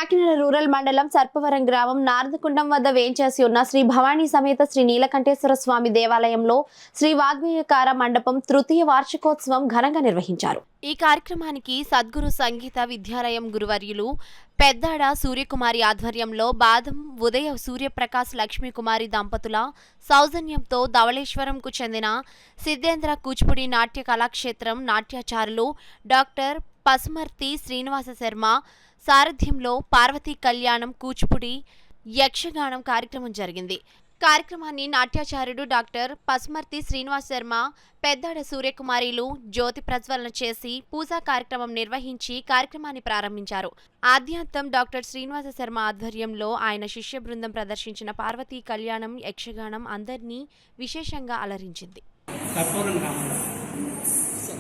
Kakinada rural మండలం సర్పవరం గ్రామం నారదకుండం వద్ద వేంచేసి ఉన్న శ్రీ భవానీ సమేత శ్రీ నీలకంఠేశ్వర స్వామి దేవాలయంలో శ్రీ వాగ్మేయకార మండపం తృతీయ వార్షికోత్సవం ఘనంగా నిర్వహించారు. ఈ కార్యక్రమానికి సద్గురు సంగీత విద్యాలయం గురువర్యులు పెద్దాడ సూర్యకుమారి ఆధ్వర్యంలో బాదం ఉదయ సూర్యప్రకాశ్ లక్ష్మీకుమారి దంపతుల సౌజన్యంతో ధవళేశ్వరంకు చెందిన సిద్ధేంద్ర కూచిపూడి నాట్య కళాక్షేత్రం నాట్యాచారులు డాక్టర్ పసుమర్తి శ్రీనివాస శర్మ సారథ్యంలో పార్వతీ కళ్యాణం కూచిపూడి యక్షగానం కార్యక్రమం జరిగింది. కార్యక్రమాన్ని నాట్యాచార్యుడు డాక్టర్ పసుమర్తి శ్రీనివాస్ శర్మ, పెద్దాడ సూర్యకుమారిలు జ్యోతి ప్రజ్వలన చేసి పూజా కార్యక్రమం నిర్వహించి కార్యక్రమాన్ని ప్రారంభించారు. ఆద్యాంతం డాక్టర్ శ్రీనివాస శర్మ ఆధ్వర్యంలో ఆయన శిష్య బృందం ప్రదర్శించిన పార్వతీ కళ్యాణం యక్షగానం అందరినీ విశేషంగా అలరించింది.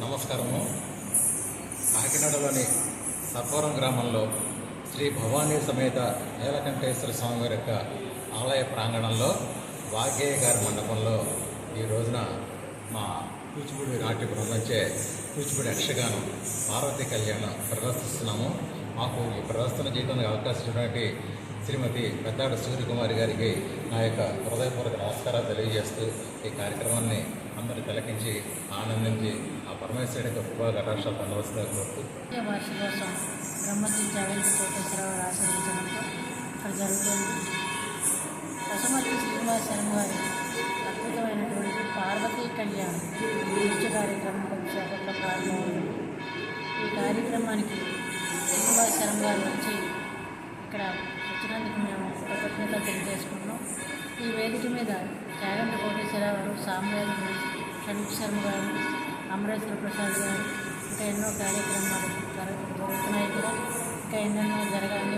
నమస్కారము. కాకినాడలోని సర్పవరం గ్రామంలో శ్రీ భవానీ సమేత నీలకంఠేశ్వర స్వామి వారి యొక్క ఆలయ ప్రాంగణంలో వాగ్గేయకార మండపంలో ఈ రోజున మా కూచిపూడి నాట్య బృందంచే కూచిపూడి యక్షగానం పార్వతీ కళ్యాణం ప్రదర్శిస్తున్నాము. మాకు ఈ ప్రదర్శన చేయడానికి అవకాశం ఇచ్చినటువంటి శ్రీమతి పెద్దాడ సూర్యకుమారి గారికి నా యొక్క హృదయపూర్వక నమస్కారాలు తెలియజేస్తూ ఈ కార్యక్రమాన్ని అందరూ తిలకించి ఆనందించి ఆ పరమేశ్వరుడి యొక్క కృపా కటాక్షాలు పొందవలసిందిగా కోరుతూ వార్షికోత్సవం బ్రహ్మశ్రీ జాగంటి కోటేశ్వరరావు ఆశ్రయించడంతో ఇక్కడ జరుగుతుంది. పసుమర్తి శ్రీనివాస శర్మ గారి అద్భుతమైనటువంటి పార్వతీ కళ్యాణం నృత్య కార్యక్రమం కొద్దిసేపట్లో ప్రారంభమైంది. ఈ కార్యక్రమానికి శ్రీనివాస శర్మ గారు వచ్చి ఇక్కడ వచ్చినందుకు మేము కృతజ్ఞతలు తెలియజేసుకుంటున్నాం. ఈ వేదిక మీద జాగంటి కోటేశ్వరరావు గారు, సామ్రాజ్యం షణ్ముఖ శర్మ గారు, అమరేశ్వర ప్రసాద్ గారు, ఇంకా ఎన్నో కార్యక్రమాలు జరుగుతున్నాయి కూడా. ఇంకా ఎన్నెన్నో జరగాలని